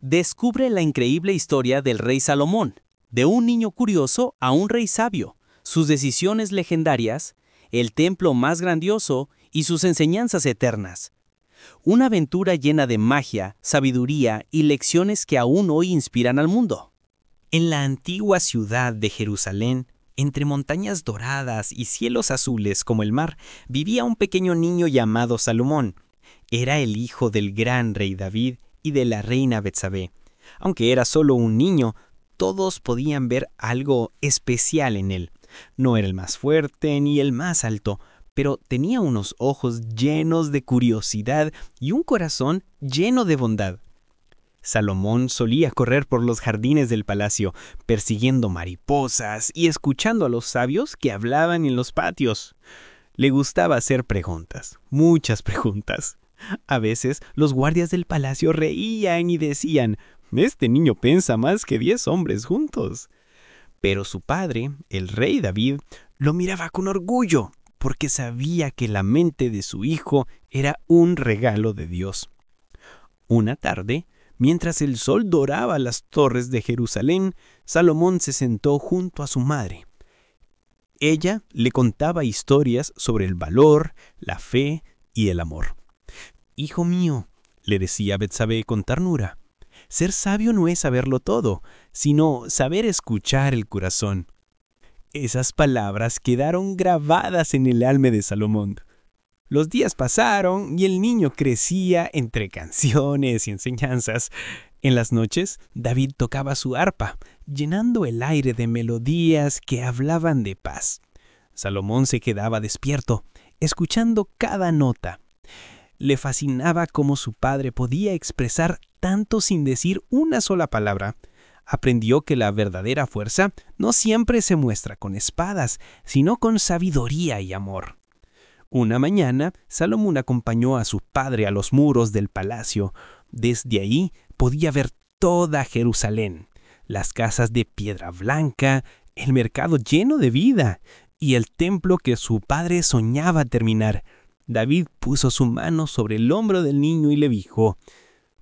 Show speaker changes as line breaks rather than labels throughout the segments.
Descubre la increíble historia del rey Salomón, de un niño curioso a un rey sabio, sus decisiones legendarias, el templo más grandioso y sus enseñanzas eternas. Una aventura llena de magia, sabiduría y lecciones que aún hoy inspiran al mundo.
En la antigua ciudad de Jerusalén, entre montañas doradas y cielos azules como el mar, vivía un pequeño niño llamado Salomón. Era el hijo del gran rey David y de la reina Betsabé. Aunque era solo un niño, todos podían ver algo especial en él. No era el más fuerte ni el más alto, pero tenía unos ojos llenos de curiosidad y un corazón lleno de bondad. Salomón solía correr por los jardines del palacio, persiguiendo mariposas y escuchando a los sabios que hablaban en los patios. Le gustaba hacer preguntas, muchas preguntas. A veces los guardias del palacio reían y decían: «Este niño piensa más que 10 hombres juntos». Pero su padre, el rey David, lo miraba con orgullo, porque sabía que la mente de su hijo era un regalo de Dios. Una tarde, mientras el sol doraba las torres de Jerusalén, Salomón se sentó junto a su madre. Ella le contaba historias sobre el valor, la fe y el amor. «Hijo mío», le decía Betsabé con ternura, «ser sabio no es saberlo todo, sino saber escuchar el corazón». Esas palabras quedaron grabadas en el alma de Salomón. Los días pasaron y el niño crecía entre canciones y enseñanzas. En las noches, David tocaba su arpa, llenando el aire de melodías que hablaban de paz. Salomón se quedaba despierto, escuchando cada nota. Le fascinaba cómo su padre podía expresar tanto sin decir una sola palabra. Aprendió que la verdadera fuerza no siempre se muestra con espadas, sino con sabiduría y amor. Una mañana, Salomón acompañó a su padre a los muros del palacio. Desde ahí podía ver toda Jerusalén, las casas de piedra blanca, el mercado lleno de vida y el templo que su padre soñaba terminar. David puso su mano sobre el hombro del niño y le dijo: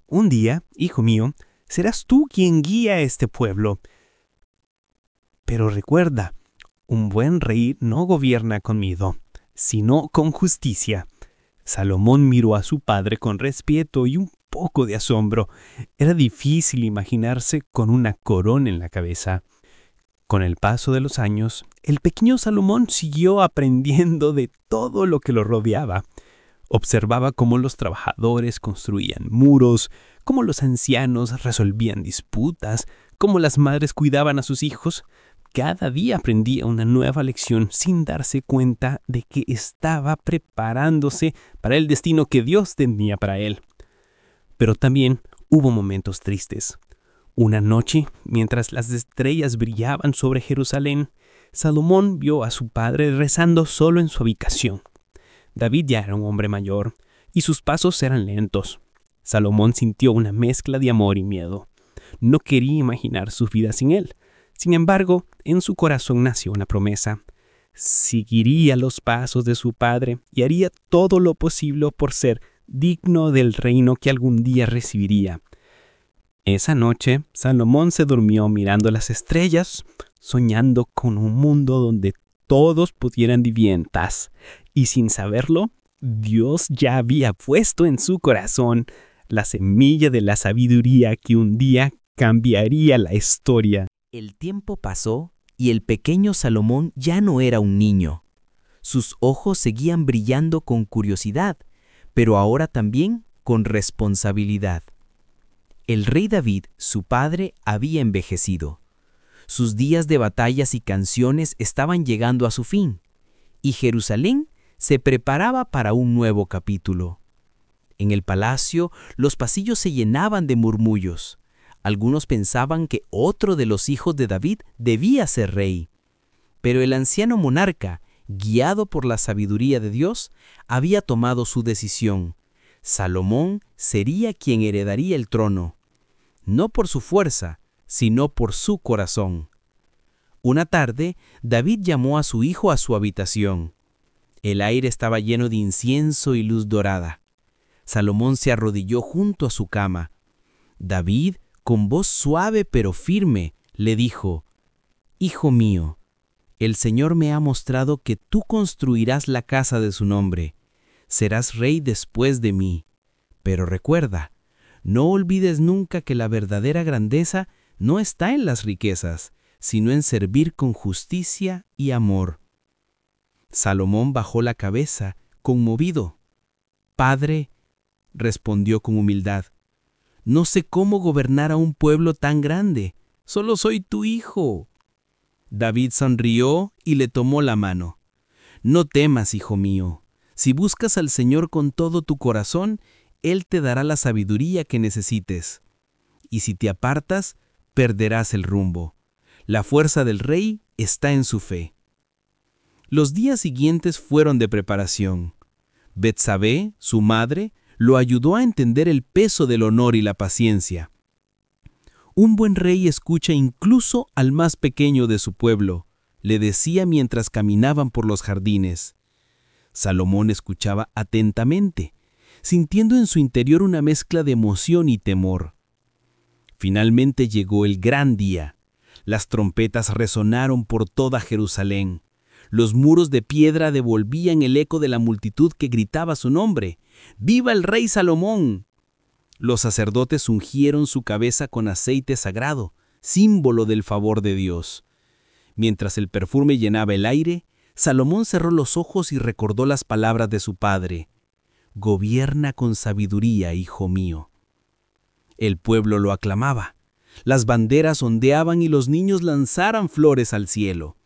«Un día, hijo mío, serás tú quien guía a este pueblo. Pero recuerda, un buen rey no gobierna con miedo, sino con justicia». Salomón miró a su padre con respeto y un poco de asombro. Era difícil imaginarse con una corona en la cabeza. Con el paso de los años, el pequeño Salomón siguió aprendiendo de todo lo que lo rodeaba. Observaba cómo los trabajadores construían muros, cómo los ancianos resolvían disputas, cómo las madres cuidaban a sus hijos. Cada día aprendía una nueva lección sin darse cuenta de que estaba preparándose para el destino que Dios tenía para él. Pero también hubo momentos tristes. Una noche, mientras las estrellas brillaban sobre Jerusalén, Salomón vio a su padre rezando solo en su habitación. David ya era un hombre mayor, y sus pasos eran lentos. Salomón sintió una mezcla de amor y miedo. No quería imaginar su vida sin él. Sin embargo, en su corazón nació una promesa. Seguiría los pasos de su padre y haría todo lo posible por ser digno del reino que algún día recibiría. Esa noche, Salomón se durmió mirando las estrellas, soñando con un mundo donde todos pudieran vivir en paz. Y sin saberlo, Dios ya había puesto en su corazón la semilla de la sabiduría que un día cambiaría la historia.
El tiempo pasó y el pequeño Salomón ya no era un niño. Sus ojos seguían brillando con curiosidad, pero ahora también con responsabilidad. El rey David, su padre, había envejecido. Sus días de batallas y canciones estaban llegando a su fin, y Jerusalén se preparaba para un nuevo capítulo. En el palacio, los pasillos se llenaban de murmullos. Algunos pensaban que otro de los hijos de David debía ser rey. Pero el anciano monarca, guiado por la sabiduría de Dios, había tomado su decisión. Salomón sería quien heredaría el trono, no por su fuerza, sino por su corazón. Una tarde, David llamó a su hijo a su habitación. El aire estaba lleno de incienso y luz dorada. Salomón se arrodilló junto a su cama. David, con voz suave pero firme, le dijo: «Hijo mío, el Señor me ha mostrado que tú construirás la casa de su nombre. Serás rey después de mí. Pero recuerda, no olvides nunca que la verdadera grandeza no está en las riquezas, sino en servir con justicia y amor». Salomón bajó la cabeza, conmovido. «Padre», respondió con humildad, «no sé cómo gobernar a un pueblo tan grande. Solo soy tu hijo». David sonrió y le tomó la mano. «No temas, hijo mío. Si buscas al Señor con todo tu corazón, Él te dará la sabiduría que necesites. Y si te apartas, perderás el rumbo. La fuerza del rey está en su fe». Los días siguientes fueron de preparación. Betsabé, su madre, lo ayudó a entender el peso del honor y la paciencia. «Un buen rey escucha incluso al más pequeño de su pueblo», le decía mientras caminaban por los jardines. Salomón escuchaba atentamente, sintiendo en su interior una mezcla de emoción y temor. Finalmente llegó el gran día. Las trompetas resonaron por toda Jerusalén. Los muros de piedra devolvían el eco de la multitud que gritaba su nombre: «¡Viva el rey Salomón!». Los sacerdotes ungieron su cabeza con aceite sagrado, símbolo del favor de Dios. Mientras el perfume llenaba el aire, Salomón cerró los ojos y recordó las palabras de su padre: «Gobierna con sabiduría, hijo mío». El pueblo lo aclamaba. Las banderas ondeaban y los niños lanzaran flores al cielo.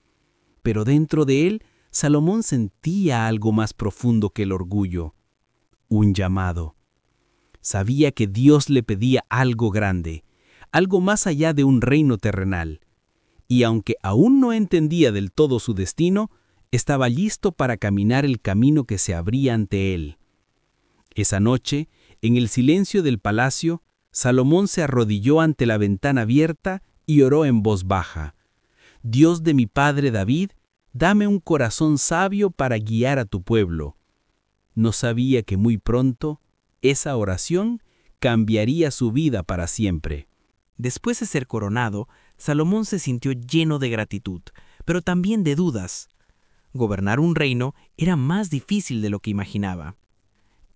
Pero dentro de él, Salomón sentía algo más profundo que el orgullo: un llamado. Sabía que Dios le pedía algo grande, algo más allá de un reino terrenal. Y aunque aún no entendía del todo su destino, estaba listo para caminar el camino que se abría ante él. Esa noche, en el silencio del palacio, Salomón se arrodilló ante la ventana abierta y oró en voz baja: «Dios de mi padre David, dame un corazón sabio para guiar a tu pueblo». No sabía que muy pronto esa oración cambiaría su vida para siempre.
Después de ser coronado, Salomón se sintió lleno de gratitud, pero también de dudas. Gobernar un reino era más difícil de lo que imaginaba.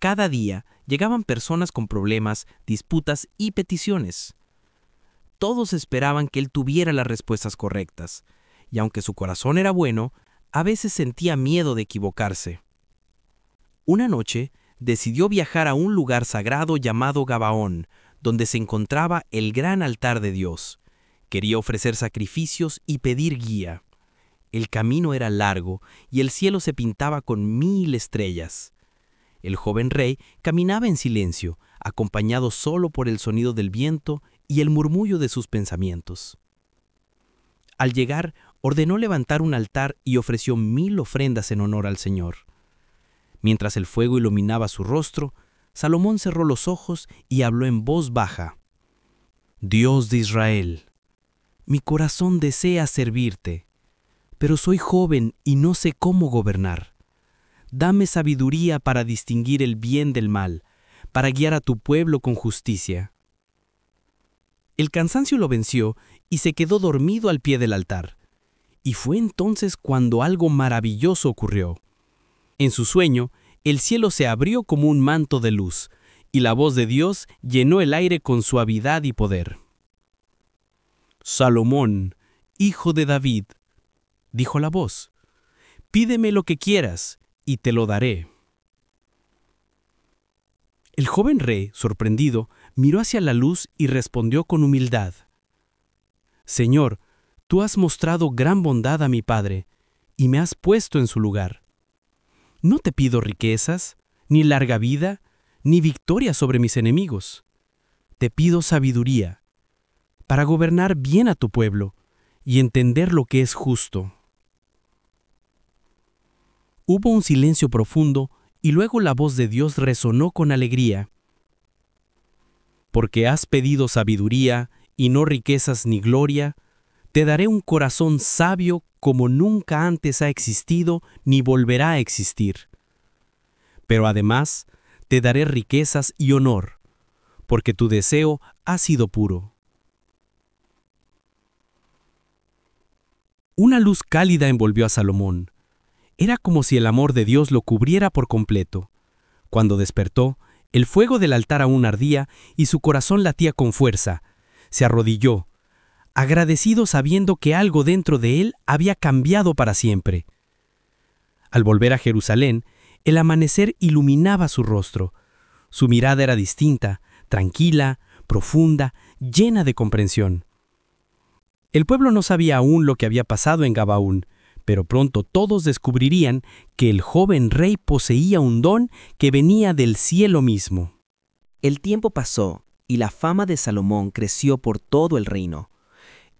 Cada día llegaban personas con problemas, disputas y peticiones. Todos esperaban que él tuviera las respuestas correctas, y aunque su corazón era bueno, a veces sentía miedo de equivocarse. Una noche, decidió viajar a un lugar sagrado llamado Gabaón, donde se encontraba el gran altar de Dios. Quería ofrecer sacrificios y pedir guía. El camino era largo y el cielo se pintaba con 1000 estrellas. El joven rey caminaba en silencio, acompañado solo por el sonido del viento y el murmullo de sus pensamientos. Al llegar, ordenó levantar un altar y ofreció 1000 ofrendas en honor al Señor. Mientras el fuego iluminaba su rostro, Salomón cerró los ojos y habló en voz baja: «Dios de Israel, mi corazón desea servirte, pero soy joven y no sé cómo gobernar. Dame sabiduría para distinguir el bien del mal, para guiar a tu pueblo con justicia». El cansancio lo venció y se quedó dormido al pie del altar. Y fue entonces cuando algo maravilloso ocurrió. En su sueño, el cielo se abrió como un manto de luz, y la voz de Dios llenó el aire con suavidad y poder. «Salomón, hijo de David», dijo la voz, «pídeme lo que quieras, y te lo daré». El joven rey, sorprendido, miró hacia la luz y respondió con humildad: «Señor, tú has mostrado gran bondad a mi padre, y me has puesto en su lugar. No te pido riquezas, ni larga vida, ni victoria sobre mis enemigos. Te pido sabiduría, para gobernar bien a tu pueblo y entender lo que es justo». Hubo un silencio profundo y luego la voz de Dios resonó con alegría. «Porque has pedido sabiduría y no riquezas ni gloria, te daré un corazón sabio como nunca antes ha existido ni volverá a existir. Pero además te daré riquezas y honor, porque tu deseo ha sido puro.
Una luz cálida envolvió a Salomón. Era como si el amor de Dios lo cubriera por completo. Cuando despertó, el fuego del altar aún ardía y su corazón latía con fuerza. Se arrodilló, agradecido sabiendo que algo dentro de él había cambiado para siempre. Al volver a Jerusalén, el amanecer iluminaba su rostro. Su mirada era distinta, tranquila, profunda, llena de comprensión. El pueblo no sabía aún lo que había pasado en Gabaón, pero pronto todos descubrirían que el joven rey poseía un don que venía del cielo mismo.
El tiempo pasó y la fama de Salomón creció por todo el reino.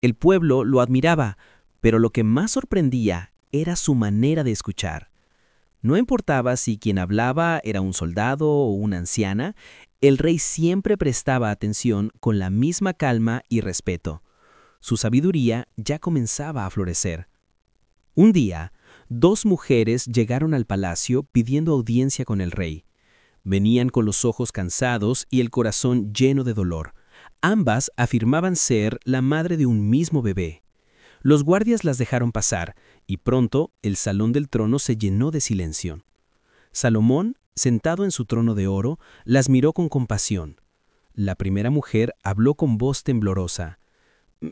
El pueblo lo admiraba, pero lo que más sorprendía era su manera de escuchar. No importaba si quien hablaba era un soldado o una anciana, el rey siempre prestaba atención con la misma calma y respeto. Su sabiduría ya comenzaba a florecer. Un día, 2 mujeres llegaron al palacio pidiendo audiencia con el rey. Venían con los ojos cansados y el corazón lleno de dolor. Ambas afirmaban ser la madre de un mismo bebé. Los guardias las dejaron pasar, y pronto el salón del trono se llenó de silencio. Salomón, sentado en su trono de oro, las miró con compasión. La primera mujer habló con voz temblorosa.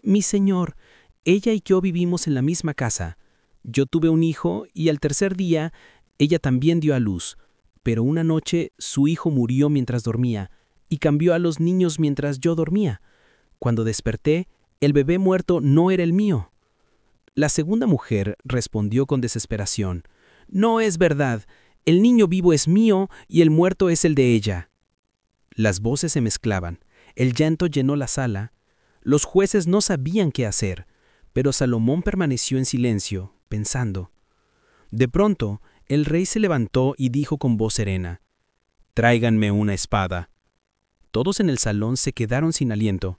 «Mi señor, ella y yo vivimos en la misma casa. Yo tuve un hijo y al tercer día ella también dio a luz, pero una noche su hijo murió mientras dormía y cambió a los niños mientras yo dormía. Cuando desperté, el bebé muerto no era el mío». La segunda mujer respondió con desesperación. «No es verdad, el niño vivo es mío y el muerto es el de ella». Las voces se mezclaban, el llanto llenó la sala. Los jueces no sabían qué hacer, pero Salomón permaneció en silencio, pensando. De pronto, el rey se levantó y dijo con voz serena: «Tráiganme una espada». Todos en el salón se quedaron sin aliento.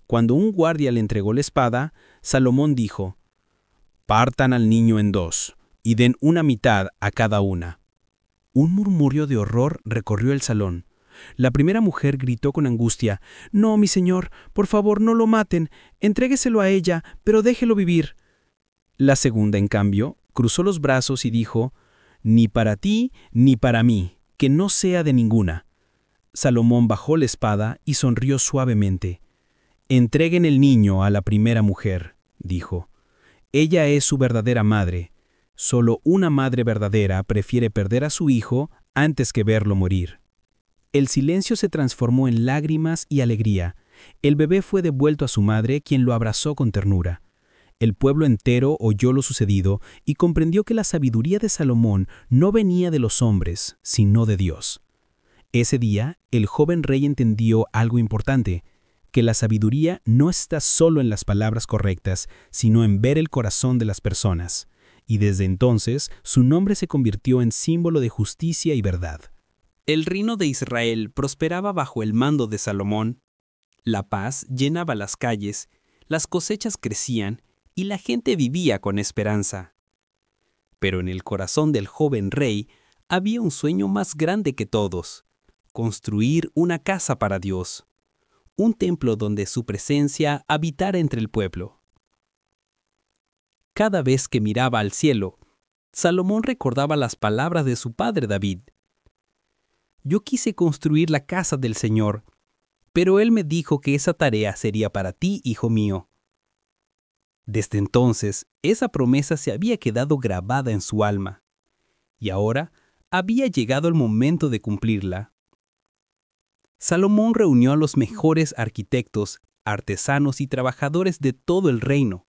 Cuando un guardia le entregó la espada, Salomón dijo: «Partan al niño en 2 y den una mitad a cada una». Un murmullo de horror recorrió el salón. La primera mujer gritó con angustia: «No, mi señor, por favor, no lo maten. Entrégueselo a ella, pero déjelo vivir». La segunda, en cambio, cruzó los brazos y dijo: «Ni para ti ni para mí, que no sea de ninguna». Salomón bajó la espada y sonrió suavemente. «Entreguen el niño a la primera mujer», dijo. «Ella es su verdadera madre. Solo una madre verdadera prefiere perder a su hijo antes que verlo morir». El silencio se transformó en lágrimas y alegría. El bebé fue devuelto a su madre, quien lo abrazó con ternura. El pueblo entero oyó lo sucedido y comprendió que la sabiduría de Salomón no venía de los hombres, sino de Dios. Ese día, el joven rey entendió algo importante, que la sabiduría no está solo en las palabras correctas, sino en ver el corazón de las personas. Y desde entonces, su nombre se convirtió en símbolo de justicia y verdad.
El reino de Israel prosperaba bajo el mando de Salomón. La paz llenaba las calles, las cosechas crecían y la gente vivía con esperanza. Pero en el corazón del joven rey había un sueño más grande que todos: construir una casa para Dios, un templo donde su presencia habitara entre el pueblo. Cada vez que miraba al cielo, Salomón recordaba las palabras de su padre David: «Yo quise construir la casa del Señor, pero Él me dijo que esa tarea sería para ti, hijo mío». Desde entonces, esa promesa se había quedado grabada en su alma, y ahora había llegado el momento de cumplirla. Salomón reunió a los mejores arquitectos, artesanos y trabajadores de todo el reino.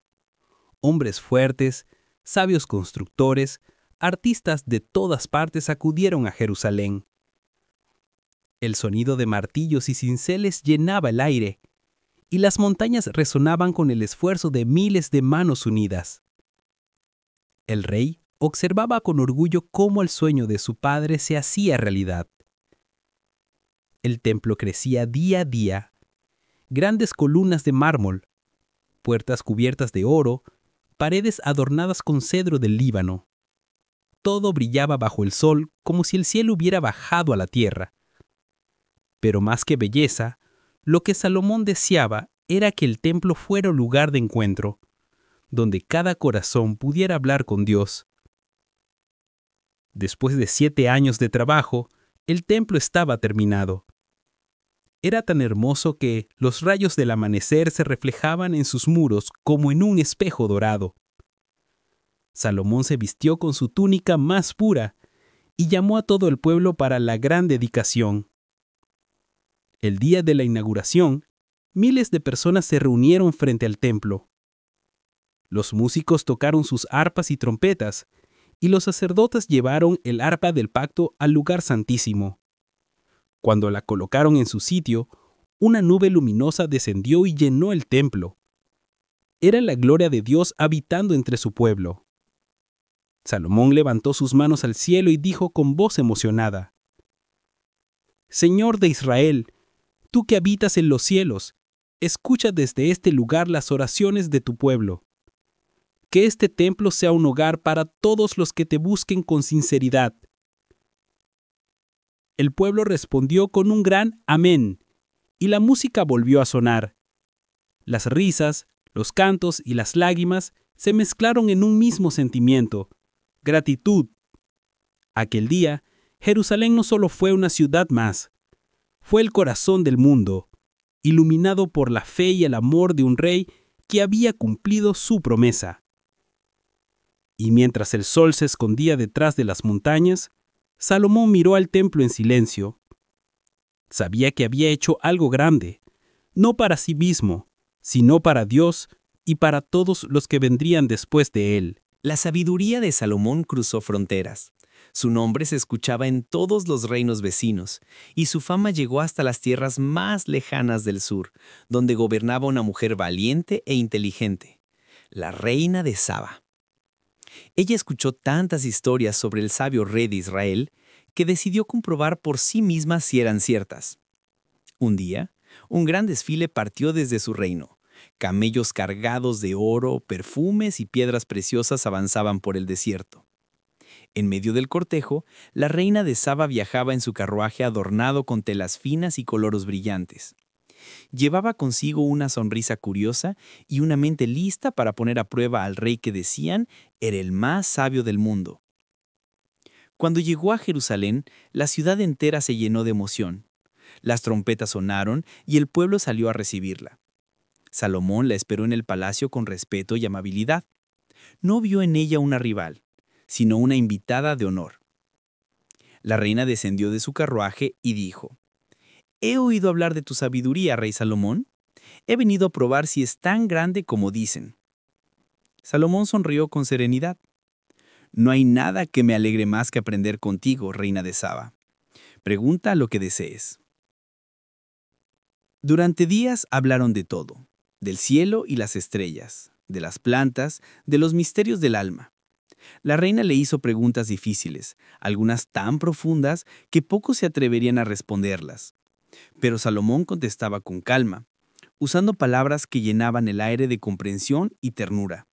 Hombres fuertes, sabios constructores, artistas de todas partes acudieron a Jerusalén. El sonido de martillos y cinceles llenaba el aire, y las montañas resonaban con el esfuerzo de miles de manos unidas. El rey observaba con orgullo cómo el sueño de su padre se hacía realidad. El templo crecía día a día. Grandes columnas de mármol, puertas cubiertas de oro, paredes adornadas con cedro del Líbano. Todo brillaba bajo el sol como si el cielo hubiera bajado a la tierra. Pero más que belleza, lo que Salomón deseaba era que el templo fuera un lugar de encuentro,
donde cada corazón pudiera hablar con Dios. Después de 7 años de trabajo, el templo estaba terminado. Era tan hermoso que los rayos del amanecer se reflejaban en sus muros como en un espejo dorado. Salomón se vistió con su túnica más pura y llamó a todo el pueblo para la gran dedicación. El día de la inauguración, miles de personas se reunieron frente al templo. Los músicos tocaron sus arpas y trompetas, y los sacerdotes llevaron el arpa del pacto al lugar santísimo. Cuando la colocaron en su sitio, una nube luminosa descendió y llenó el templo. Era la gloria de Dios habitando entre su pueblo. Salomón levantó sus manos al cielo y dijo con voz emocionada: Señor de Israel, tú que habitas en los cielos, escucha desde este lugar las oraciones de tu pueblo. Que este templo sea un hogar para todos los que te busquen con sinceridad. El pueblo respondió con un gran amén, y la música volvió a sonar. Las risas, los cantos y las lágrimas se mezclaron en un mismo sentimiento: gratitud. Aquel día, Jerusalén no solo fue una ciudad más, fue el corazón del mundo, iluminado por la fe y el amor de un rey que había cumplido su promesa. Y mientras el sol se escondía detrás de las montañas, Salomón miró al templo en silencio. Sabía que había hecho algo grande, no para sí mismo, sino para Dios y para todos los que vendrían después de él.
La sabiduría de Salomón cruzó fronteras. Su nombre se escuchaba en todos los reinos vecinos, y su fama llegó hasta las tierras más lejanas del sur, donde gobernaba una mujer valiente e inteligente, la reina de Saba. Ella escuchó tantas historias sobre el sabio rey de Israel que decidió comprobar por sí misma si eran ciertas. Un día, un gran desfile partió desde su reino. Camellos cargados de oro, perfumes y piedras preciosas avanzaban por el desierto. En medio del cortejo, la reina de Saba viajaba en su carruaje adornado con telas finas y colores brillantes. Llevaba consigo una sonrisa curiosa y una mente lista para poner a prueba al rey que decían era el más sabio del mundo. Cuando llegó a Jerusalén, la ciudad entera se llenó de emoción. Las trompetas sonaron y el pueblo salió a recibirla. Salomón la esperó en el palacio con respeto y amabilidad. No vio en ella una rival, sino una invitada de honor. La reina descendió de su carruaje y dijo: «He oído hablar de tu sabiduría, rey Salomón. He venido a probar si es tan grande como dicen». Salomón sonrió con serenidad. «No hay nada que me alegre más que aprender contigo, reina de Saba. Pregunta lo que desees». Durante días hablaron de todo, del cielo y las estrellas, de las plantas, de los misterios del alma. La reina le hizo preguntas difíciles, algunas tan profundas que pocos se atreverían a responderlas. Pero Salomón contestaba con calma, usando palabras que llenaban el aire de comprensión y ternura.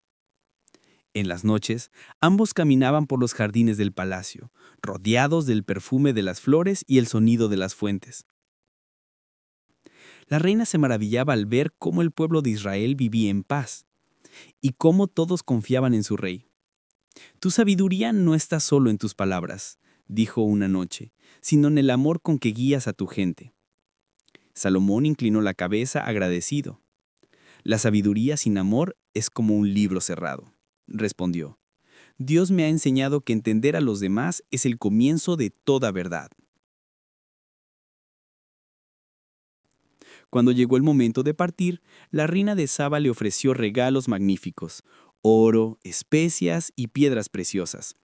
En las noches, ambos caminaban por los jardines del palacio, rodeados del perfume de las flores y el sonido de las fuentes. La reina se maravillaba al ver cómo el pueblo de Israel vivía en paz y cómo todos confiaban en su rey. «Tu sabiduría no está solo en tus palabras», dijo una noche, «sino en el amor con que guías a tu gente». Salomón inclinó la cabeza agradecido. «La sabiduría sin amor es como un libro cerrado», respondió. «Dios me ha enseñado que entender a los demás es el comienzo de toda verdad». Cuando llegó el momento de partir, la reina de Saba le ofreció regalos magníficos: oro, especias y piedras preciosas.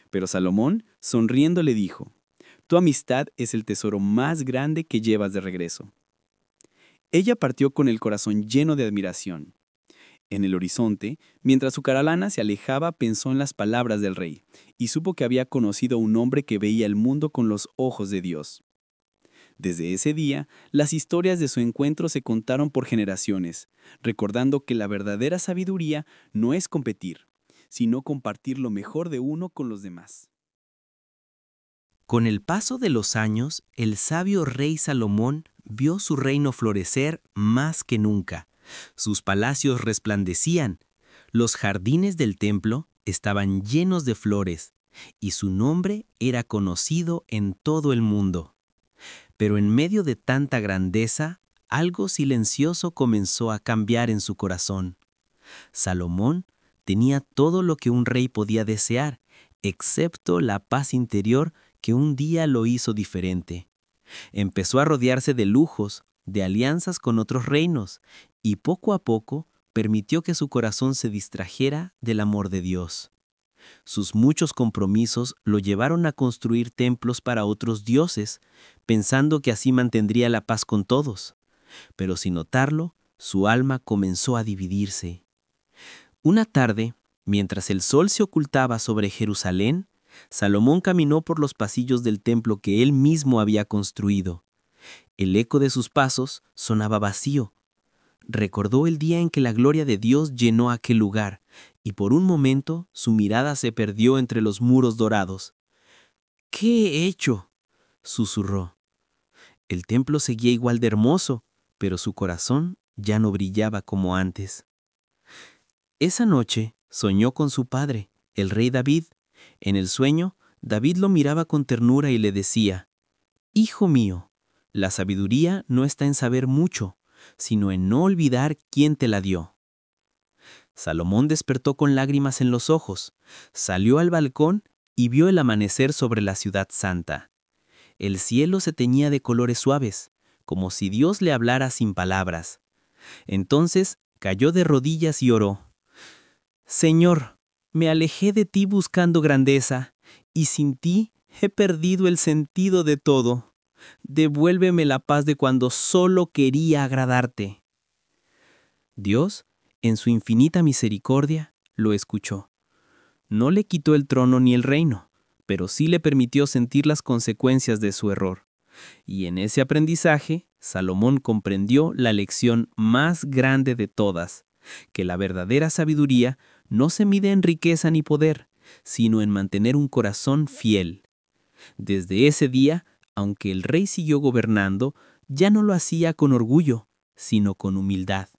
Pero Salomón, sonriendo, le dijo: «Tu amistad es el tesoro más grande que llevas de regreso». Ella partió con el corazón lleno de admiración. En el horizonte, mientras su caravana se alejaba, pensó en las palabras del rey y supo que había conocido a un hombre que veía el mundo con los ojos de Dios. Desde ese día, las historias de su encuentro se contaron por generaciones, recordando que la verdadera sabiduría no es competir, sino compartir lo mejor de uno con los demás.
Con el paso de los años, el sabio rey Salomón vio su reino florecer más que nunca. Sus palacios resplandecían,
Los jardines del templo estaban llenos de flores, y su nombre era conocido en todo el mundo. Pero en medio de tanta grandeza, algo silencioso comenzó a cambiar en su corazón. Salomón tenía todo lo que un rey podía desear, excepto la paz interior que un día lo hizo diferente. Empezó a rodearse de lujos, de alianzas con otros reinos, y poco a poco permitió que su corazón se distrajera del amor de Dios. Sus muchos compromisos lo llevaron a construir templos para otros dioses, pensando que así mantendría la paz con todos. Pero sin notarlo, su alma comenzó a dividirse. Una tarde, mientras el sol se ocultaba sobre Jerusalén, Salomón caminó por los pasillos del templo que él mismo había construido. El eco de sus pasos sonaba vacío. Recordó el día en que la gloria de Dios llenó aquel lugar, y por un momento su mirada se perdió entre los muros dorados. «¿Qué he hecho?», susurró. El templo seguía igual de hermoso, pero su corazón ya no brillaba como antes. Esa noche soñó con su padre, el rey David. En el sueño, David lo miraba con ternura y le decía: «Hijo mío, la sabiduría no está en saber mucho, sino en no olvidar quién te la dio». Salomón despertó con lágrimas en los ojos, salió al balcón y vio el amanecer sobre la ciudad santa. El cielo se teñía de colores suaves, como si Dios le hablara sin palabras. Entonces cayó de rodillas y oró: «Señor, me alejé de ti buscando grandeza, y sin ti he perdido el sentido de todo. Devuélveme la paz de cuando solo quería agradarte». Dios, en su infinita misericordia, lo escuchó. No le quitó el trono ni el reino, pero sí le permitió sentir las consecuencias de su error. Y en ese aprendizaje, Salomón comprendió la lección más grande de todas, que la verdadera sabiduría no se mide en riqueza ni poder, sino en mantener un corazón fiel. Desde ese día, aunque el rey siguió gobernando, ya no lo hacía con orgullo, sino con humildad.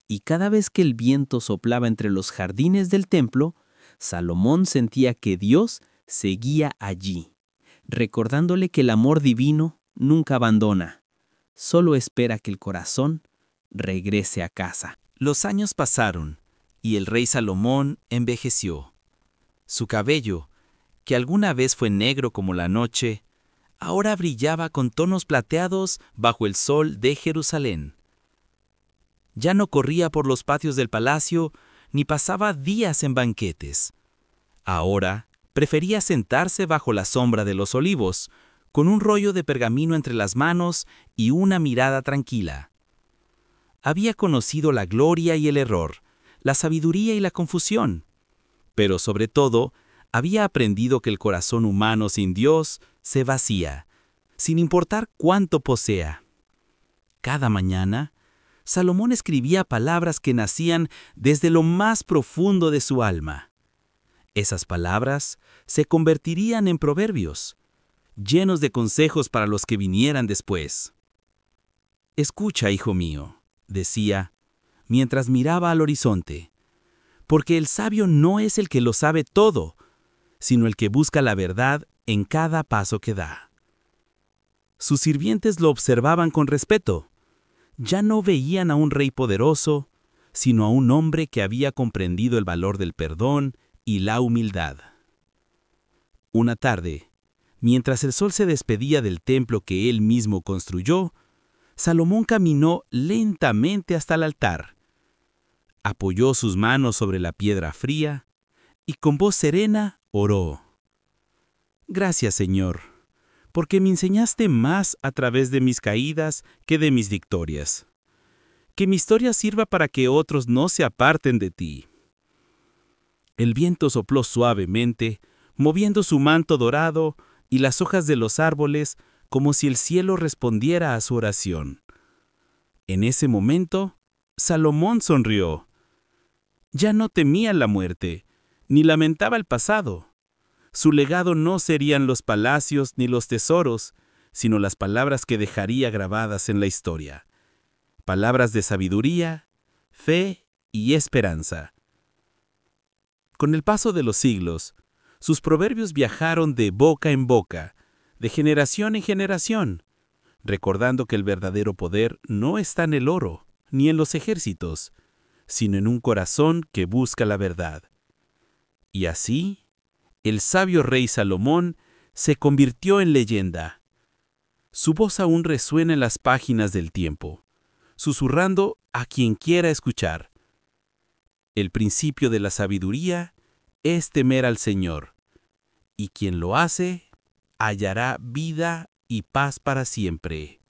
Y cada vez que el viento soplaba entre los jardines del templo, Salomón sentía que Dios seguía allí, recordándole que el amor divino nunca abandona, solo espera que el corazón regrese a casa.
Los años pasaron y el rey Salomón envejeció. Su cabello, que alguna vez fue negro como la noche, ahora brillaba con tonos plateados bajo el sol de Jerusalén. Ya no corría por los patios del palacio ni pasaba días en banquetes. Ahora prefería sentarse bajo la sombra de los olivos, con un rollo de pergamino entre las manos y una mirada tranquila. Había conocido la gloria y el error, la sabiduría y la confusión, pero sobre todo había aprendido que el corazón humano sin Dios se vacía, sin importar cuánto posea. Cada mañana, Salomón escribía palabras que nacían desde lo más profundo de su alma. Esas palabras se convertirían en proverbios, llenos de consejos para los que vinieran después. «Escucha, hijo mío», decía, mientras miraba al horizonte, «porque el sabio no es el que lo sabe todo, sino el que busca la verdad en cada paso que da». Sus sirvientes lo observaban con respeto. Ya no veían a un rey poderoso, sino a un hombre que había comprendido el valor del perdón y la humildad. Una tarde, mientras el sol se despedía del templo que él mismo construyó, Salomón caminó lentamente hasta el altar. Apoyó sus manos sobre la piedra fría y con voz serena oró: «Gracias, Señor, porque me enseñaste más a través de mis caídas que de mis victorias. Que mi historia sirva para que otros no se aparten de ti». El viento sopló suavemente, moviendo su manto dorado y las hojas de los árboles como si el cielo respondiera a su oración. En ese momento, Salomón sonrió. Ya no temía la muerte, ni lamentaba el pasado. Su legado no serían los palacios ni los tesoros, sino las palabras que dejaría grabadas en la historia. Palabras de sabiduría, fe y esperanza. Con el paso de los siglos, sus proverbios viajaron de boca en boca, de generación en generación, recordando que el verdadero poder no está en el oro, ni en los ejércitos, sino en un corazón que busca la verdad. Y así, el sabio rey Salomón se convirtió en leyenda. Su voz aún resuena en las páginas del tiempo, susurrando a quien quiera escuchar. El principio de la sabiduría es temer al Señor, y quien lo hace hallará vida y paz para siempre.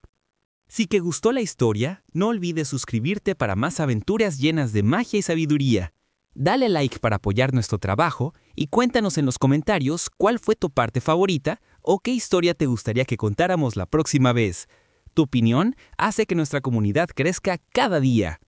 Si te gustó la historia, no olvides suscribirte para más aventuras llenas de magia y sabiduría. Dale like para apoyar nuestro trabajo y cuéntanos en los comentarios cuál fue tu parte favorita o qué historia te gustaría que contáramos la próxima vez. Tu opinión hace que nuestra comunidad crezca cada día.